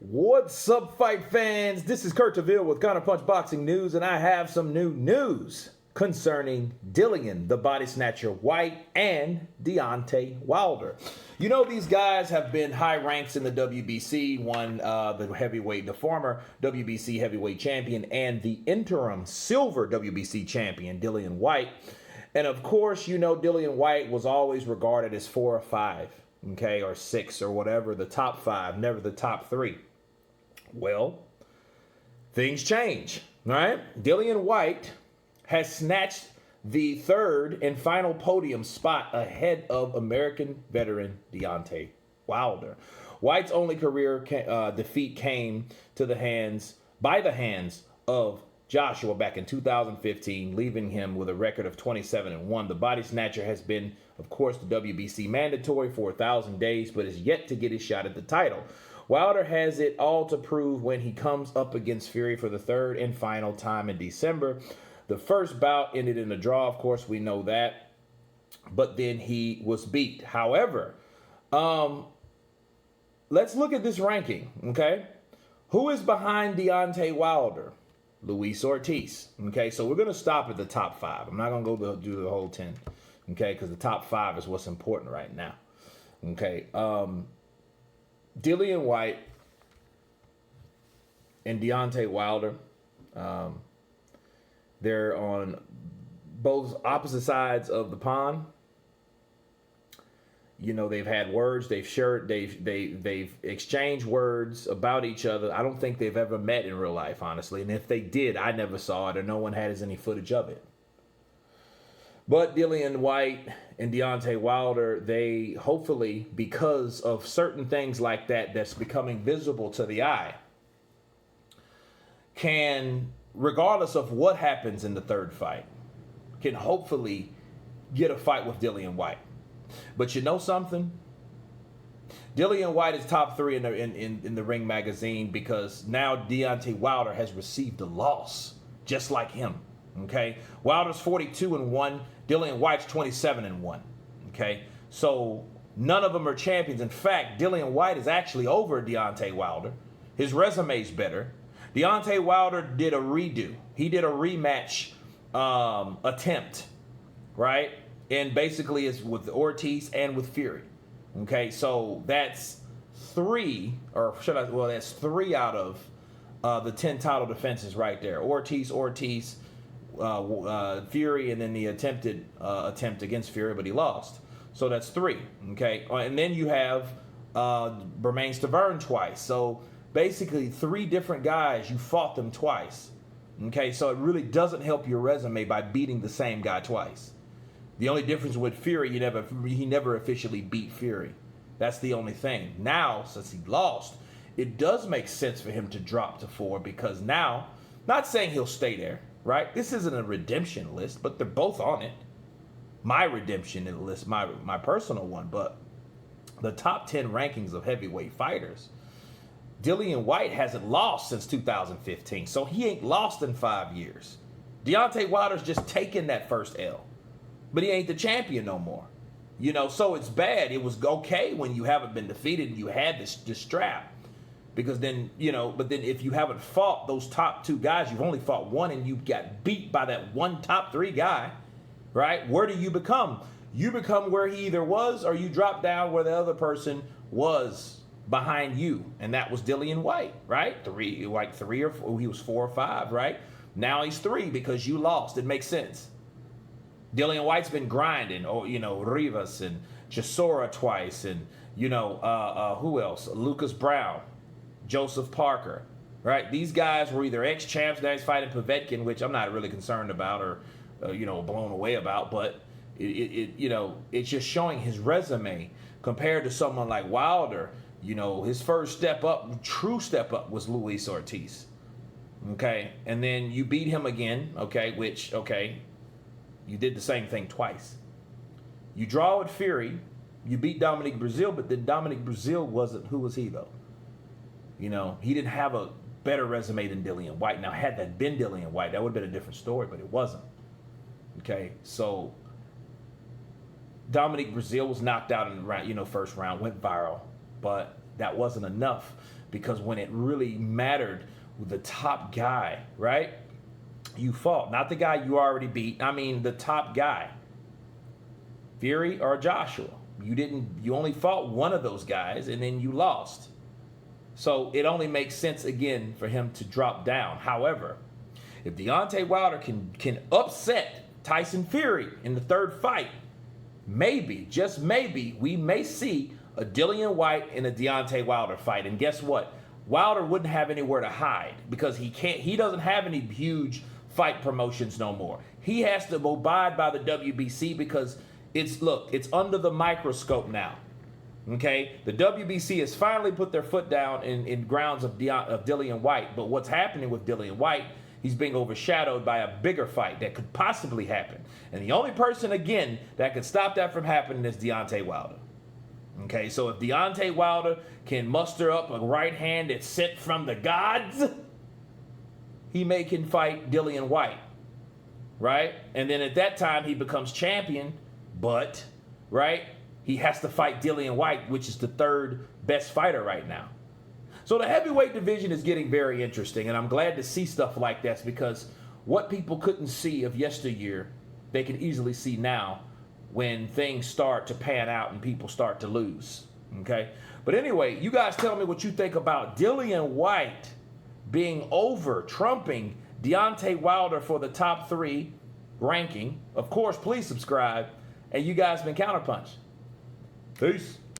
What's up, fight fans? This is Kurt DeVille with Counterpunch Boxing News, and I have some new news concerning Dillian, the body snatcher Whyte, and Deontay Wilder. You know, these guys have been high ranks in the WBC, won the former WBC heavyweight champion and the interim silver WBC champion, Dillian Whyte. And of course, you know, Dillian Whyte was always regarded as 4 or 5, okay, or 6 or whatever, the top 5, never the top 3. Well, things change, right? Dillian Whyte has snatched the third and final podium spot ahead of American veteran Deontay Wilder. Whyte's only career defeat came by the hands of Joshua back in 2015, leaving him with a record of 27-1. The body snatcher has been, of course, the WBC mandatory for 1,000 days, but is yet to get his shot at the title. Wilder has it all to prove when he comes up against Fury for the third and final time in December. The first bout ended in a draw, of course, we know that, but then he was beat. However, let's look at this ranking, okay? Who is behind Deontay Wilder? Luis Ortiz, okay? So we're going to stop at the top 5. I'm not going to go do the whole 10, okay? Because the top 5 is what's important right now, okay? Dillian Whyte and Deontay Wilder, they're on both opposite sides of the pond. You know, they've had words, they've exchanged words about each other. I don't think they've ever met in real life, honestly. And if they did, I never saw it, or no one has any footage of it. But Dillian Whyte and Deontay Wilder, they hopefully, because of certain things like that that's becoming visible to the eye, can, regardless of what happens in the third fight, can hopefully get a fight with Dillian Whyte. But you know something? Dillian Whyte is top 3 in the Ring magazine because now Deontay Wilder has received a loss, just like him. Okay, Wilder's 42-1, Dillian Whyte's 27-1. Okay, so none of them are champions. In fact, Dillian Whyte is actually over Deontay Wilder. His resume's better. Deontay Wilder did a redo. He did a rematch attempt, right? And basically it's with Ortiz and with Fury. Okay, so that's 3 out of the 10 title defenses right there. Ortiz, Fury, and then the attempt against Fury, but he lost. So that's 3. Okay, and then you have Bermane Stiverne twice. So basically 3 different guys, you fought them twice. Okay, so it really doesn't help your resume by beating the same guy twice. The only difference with Fury, he never officially beat Fury. That's the only thing. Now, since he lost, it does make sense for him to drop to 4 because now, not saying he'll stay there, right? This isn't a redemption list, but they're both on it. My redemption list, my personal one, but the top 10 rankings of heavyweight fighters, Dillian Whyte hasn't lost since 2015, so he ain't lost in 5 years. Deontay Wilder's just taken that first L, but he ain't the champion no more. You know, so it's bad. It was okay when you haven't been defeated and you had this strap. Because then, you know, but then if you haven't fought those top 2 guys, you've only fought one and you got beat by that one top 3 guy, right? Where do you become? You become where he either was or you drop down where the other person was behind you. And that was Dillian Whyte, right? 3 or 4, he was 4 or 5, right? Now he's 3 because you lost. It makes sense. Dillian Whyte's been grinding, Rivas and Chisora twice, and, who else? Lucas Brown, Joseph Parker, right? These guys were either ex-champs, now he's fighting Povetkin, which I'm not really concerned about or, blown away about, but, it's just showing his resume compared to someone like Wilder. His first true step up was Luis Ortiz, okay? And then you beat him again, okay, you did the same thing twice. You draw with Fury, you beat Dominic Breazeale, but then Dominic Breazeale who was he though? He didn't have a better resume than Dillian Whyte. Now, had that been Dillian Whyte, that would have been a different story, but it wasn't. Okay, so Dominic Breazeale was knocked out in the first round, went viral, but that wasn't enough because when it really mattered with the top guy, right? You fought. Not the guy you already beat. I mean, the top guy. Fury or Joshua. You only fought one of those guys, and then you lost. So it only makes sense, again, for him to drop down. However, if Deontay Wilder can upset Tyson Fury in the third fight, maybe, just maybe, we may see a Dillian Whyte and a Deontay Wilder fight. And guess what? Wilder wouldn't have anywhere to hide because he doesn't have any huge fight promotions no more. He has to abide by the WBC because it's under the microscope now. Okay, the WBC has finally put their foot down in grounds of Dillian Whyte. But what's happening with Dillian Whyte? He's being overshadowed by a bigger fight that could possibly happen. And the only person, again, that could stop that from happening is Deontay Wilder. Okay, so if Deontay Wilder can muster up a right hand that's sent from the gods, he can fight Dillian Whyte, right? And then at that time, he becomes champion, but, right, he has to fight Dillian Whyte, which is the third best fighter right now. So the heavyweight division is getting very interesting, and I'm glad to see stuff like this because what people couldn't see of yesteryear, they can easily see now when things start to pan out and people start to lose, okay? But anyway, you guys tell me what you think about Dillian Whyte being trumping Deontay Wilder for the top 3 ranking. Of course, please subscribe, and you guys been Counterpunch. Peace.